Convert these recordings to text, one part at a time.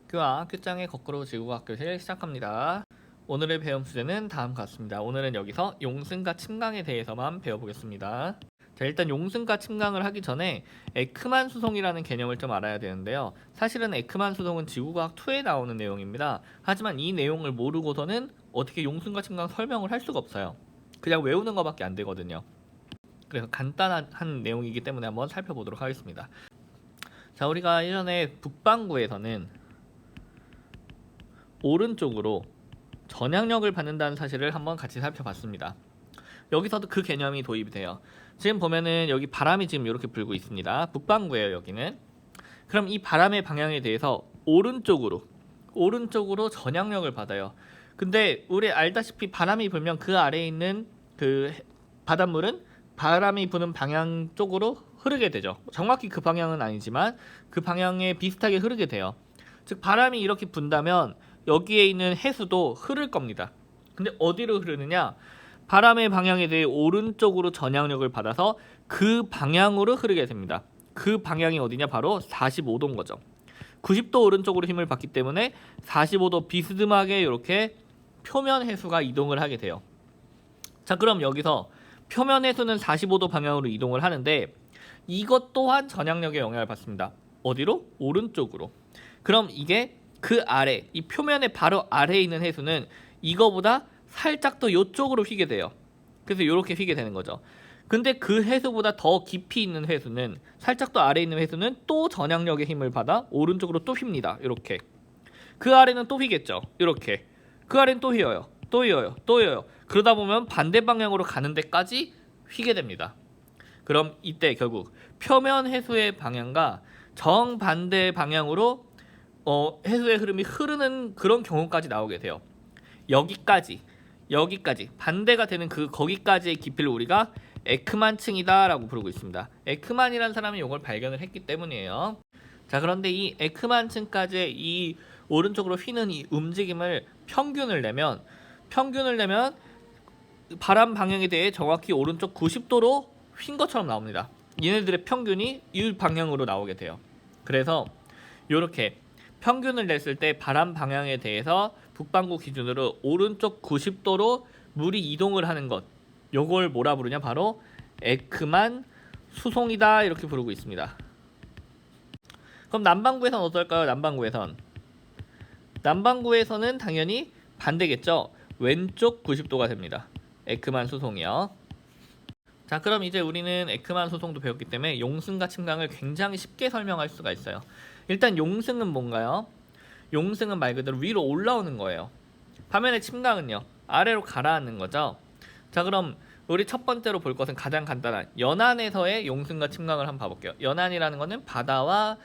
교와 끝장의 거꾸로 지구과학 교실 시작합니다. 오늘의 배움 주제는 다음과 같습니다. 오늘은 여기서 용승과 침강에 대해서만 배워보겠습니다. 자, 일단 용승과 침강을 하기 전에 에크만 수송이라는 개념을 좀 알아야 되는데요. 사실은 에크만 수송은 지구과학 2에 나오는 내용입니다. 하지만 이 내용을 모르고서는 어떻게 용승과 침강 설명을 할 수가 없어요. 그냥 외우는 것밖에 안 되거든요. 그래서 간단한 내용이기 때문에 한번 살펴보도록 하겠습니다. 자, 우리가 예전에 북반구에서는 오른쪽으로 전향력을 받는다는 사실을 한번 같이 살펴봤습니다. 여기서도 그 개념이 도입이 돼요. 지금 보면은 여기 바람이 지금 이렇게 불고 있습니다. 북반구예요, 여기는. 그럼 이 바람의 방향에 대해서 오른쪽으로 전향력을 받아요. 근데 우리 알다시피 바람이 불면 그 아래에 있는 그 바닷물은 바람이 부는 방향 쪽으로 흐르게 되죠. 정확히 그 방향은 아니지만 그 방향에 비슷하게 흐르게 돼요. 즉 바람이 이렇게 분다면 여기에 있는 해수도 흐를 겁니다. 근데 어디로 흐르느냐? 바람의 방향에 대해 오른쪽으로 전향력을 받아서 그 방향으로 흐르게 됩니다. 그 방향이 어디냐? 바로 45도인 거죠. 90도 오른쪽으로 힘을 받기 때문에 45도 비스듬하게 이렇게 표면 해수가 이동을 하게 돼요. 자, 그럼 여기서 표면 해수는 45도 방향으로 이동을 하는데 이것 또한 전향력의 영향을 받습니다. 어디로? 오른쪽으로. 그럼 이게 그 아래, 이 표면의 바로 아래에 있는 해수는 이거보다 살짝 더 이쪽으로 휘게 돼요. 그래서 이렇게 휘게 되는 거죠. 근데 그 해수보다 더 깊이 있는 해수는, 살짝 더 아래에 있는 해수는 또 전향력의 힘을 받아 오른쪽으로 또 휩니다. 이렇게. 그 아래는 또 휘겠죠. 이렇게. 그 아래는 또 휘어요. 또 휘어요. 또 휘어요. 그러다 보면 반대 방향으로 가는 데까지 휘게 됩니다. 그럼 이때 결국 표면 해수의 방향과 정반대 방향으로 해수의 흐름이 흐르는 그런 경우까지 나오게 돼요. 여기까지 반대가 되는 거기까지의 깊이를 우리가 에크만층이다라고 부르고 있습니다. 에크만이라는 사람이 이걸 발견을 했기 때문이에요. 자, 그런데 이 에크만층까지의 이 오른쪽으로 휘는 이 움직임을 평균을 내면 바람 방향에 대해 정확히 오른쪽 90도로 휜 것처럼 나옵니다. 얘네들의 평균이 이 방향으로 나오게 돼요. 그래서 이렇게 평균을 냈을 때 바람 방향에 대해서 북반구 기준으로 오른쪽 90도로 물이 이동을 하는 것, 요걸 뭐라 부르냐? 바로 에크만 수송이다, 이렇게 부르고 있습니다. 그럼 남반구에선 어떨까요? 남반구에서는 당연히 반대겠죠. 왼쪽 90도가 됩니다. 에크만 수송이요. 자, 그럼 이제 우리는 에크만 수송도 배웠기 때문에 용승과 침강을 굉장히 쉽게 설명할 수가 있어요. 일단 용승은 뭔가요? 용승은 말 그대로 위로 올라오는 거예요. 반면에 침강은요, 아래로 가라앉는 거죠. 자, 그럼 우리 첫 번째로 볼 것은 가장 간단한 연안에서의 용승과 침강을 한번 봐볼게요. 연안이라는 거는 바다와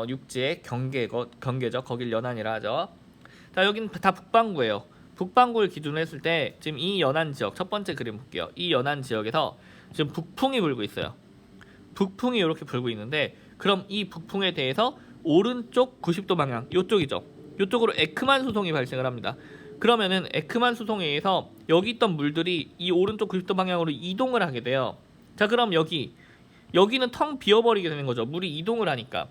육지의 경계죠. 거길 연안이라 하죠. 자, 여기는 다 북반구예요. 북반구를 기준으로 했을 때 지금 이 연안 지역, 첫 번째 그림 볼게요. 이 연안 지역에서 지금 북풍이 불고 있어요. 북풍이 이렇게 불고 있는데, 그럼 이 북풍에 대해서 오른쪽 90도 방향, 요쪽이죠. 요쪽으로 에크만 수송이 발생을 합니다. 그러면은 에크만 수송에 의해서 여기 있던 물들이 이 오른쪽 90도 방향으로 이동을 하게 돼요. 자, 그럼 여기는 텅 비어버리게 되는 거죠. 물이 이동을 하니까.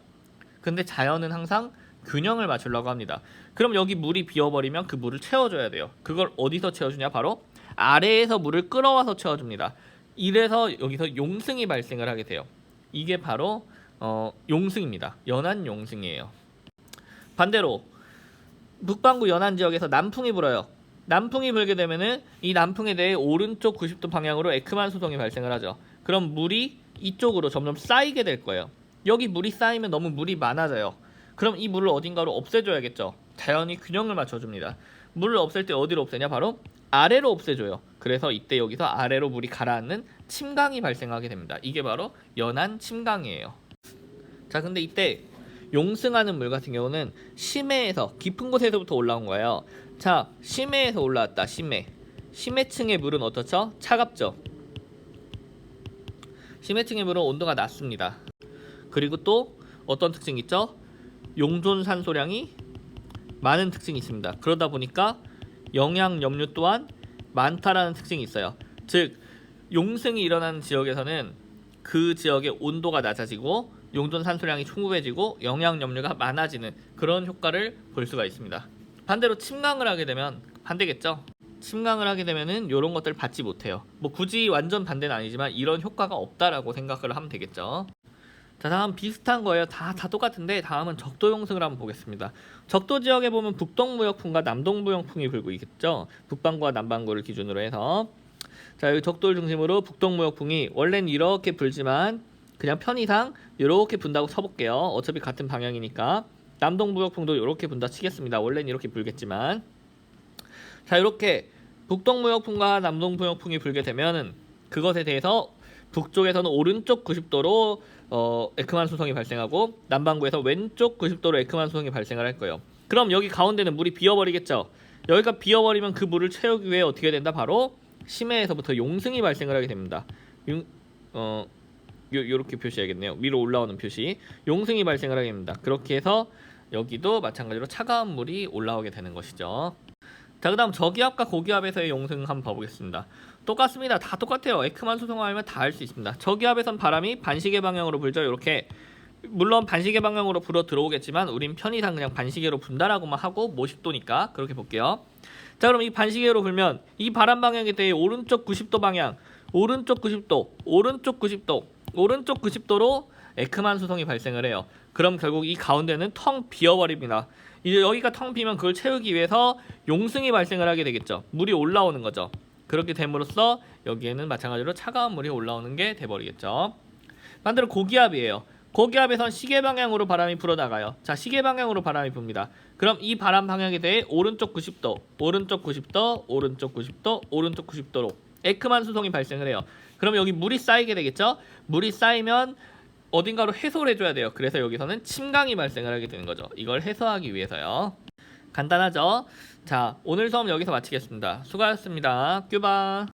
근데 자연은 항상 균형을 맞추려고 합니다. 그럼 여기 물이 비어버리면 그 물을 채워줘야 돼요. 그걸 어디서 채워주냐? 바로 아래에서 물을 끌어와서 채워줍니다. 이래서 여기서 용승이 발생을 하게 돼요. 이게 바로 용승입니다. 연안 용승이에요. 반대로 북반구 연안 지역에서 남풍이 불어요. 남풍이 불게 되면은 이 남풍에 대해 오른쪽 90도 방향으로 에크만 수송이 발생을 하죠. 그럼 물이 이쪽으로 점점 쌓이게 될 거예요. 여기 물이 쌓이면 너무 물이 많아져요. 그럼 이 물을 어딘가로 없애줘야겠죠. 자연이 균형을 맞춰줍니다. 물을 없앨 때 어디로 없애냐? 바로 아래로 없애줘요. 그래서 이때 여기서 아래로 물이 가라앉는 침강이 발생하게 됩니다. 이게 바로 연안 침강이에요. 자, 근데 이때 용승하는 물 같은 경우는 심해에서 깊은 곳에서부터 올라온 거예요. 자, 심해에서 올라왔다. 심해층의 물은 어떻죠? 차갑죠. 심해층의 물은 온도가 낮습니다. 그리고 또 어떤 특징이 있죠? 용존 산소량이 많은 특징이 있습니다. 그러다 보니까 영양 염류 또한 많다라는 특징이 있어요. 즉 용승이 일어나는 지역에서는 그 지역의 온도가 낮아지고 용존 산소량이 충분해지고 영양 염류가 많아지는 그런 효과를 볼 수가 있습니다. 반대로 침강을 하게 되면 반대겠죠. 침강을 하게 되면은 이런 것들을 받지 못해요. 뭐 굳이 완전 반대는 아니지만 이런 효과가 없다라고 생각을 하면 되겠죠. 자, 다음 비슷한 거예요. 다 똑같은데 다음은 적도 용승을 한번 보겠습니다. 적도 지역에 보면 북동무역풍과 남동무역풍이 불고 있겠죠. 북반구와 남반구를 기준으로 해서 자, 여기 적도를 중심으로 북동무역풍이 원래는 이렇게 불지만 그냥 편의상 이렇게 분다고 쳐볼게요. 어차피 같은 방향이니까. 남동무역풍도 이렇게 분다 치겠습니다. 원래는 이렇게 불겠지만 자, 이렇게 북동무역풍과 남동무역풍이 불게 되면은 그것에 대해서 북쪽에서는 오른쪽 90도로 에크만 수성이 발생하고 남반구에서 왼쪽 90도로 에크만 수성이 발생을 할 거예요. 그럼 여기 가운데는 물이 비어버리겠죠. 여기가 비어버리면 그 물을 채우기 위해 어떻게 된다? 바로 심해에서부터 용승이 발생을 하게 됩니다. 요렇게 표시해야겠네요. 위로 올라오는 표시. 용승이 발생을 하게 됩니다. 그렇게 해서 여기도 마찬가지로 차가운 물이 올라오게 되는 것이죠. 자, 그 다음 저기압과 고기압에서의 용승 한번 봐보겠습니다. 똑같습니다. 다 똑같아요. 에크만 수성하면 다 할 수 있습니다. 저기압에선 바람이 반시계 방향으로 불죠. 이렇게 물론 반시계 방향으로 불어 들어오겠지만 우린 편의상 그냥 반시계로 분다라고만 하고 50도니까 그렇게 볼게요. 자, 그럼 이 반시계로 불면 이 바람 방향에 대해 오른쪽 90도 방향, 오른쪽 90도, 오른쪽 90도, 오른쪽 90도로 에크만 수성이 발생을 해요. 그럼 결국 이 가운데는 텅 비어버립니다. 이제 여기가 텅 비면 그걸 채우기 위해서 용승이 발생을 하게 되겠죠. 물이 올라오는 거죠. 그렇게 됨으로써 여기에는 마찬가지로 차가운 물이 올라오는 게 돼버리겠죠. 반대로 고기압이에요. 고기압에선 시계 방향으로 바람이 불어나가요. 자, 시계 방향으로 바람이 붑니다. 그럼 이 바람 방향에 대해 오른쪽 90도, 오른쪽 90도, 오른쪽 90도, 오른쪽 90도로 에크만 수성이 발생을 해요. 그럼 여기 물이 쌓이게 되겠죠. 물이 쌓이면 어딘가로 해소를 해줘야 돼요. 그래서 여기서는 침강이 발생을 하게 되는 거죠. 이걸 해소하기 위해서요. 간단하죠? 자, 오늘 수업 여기서 마치겠습니다. 수고하셨습니다. 큐바.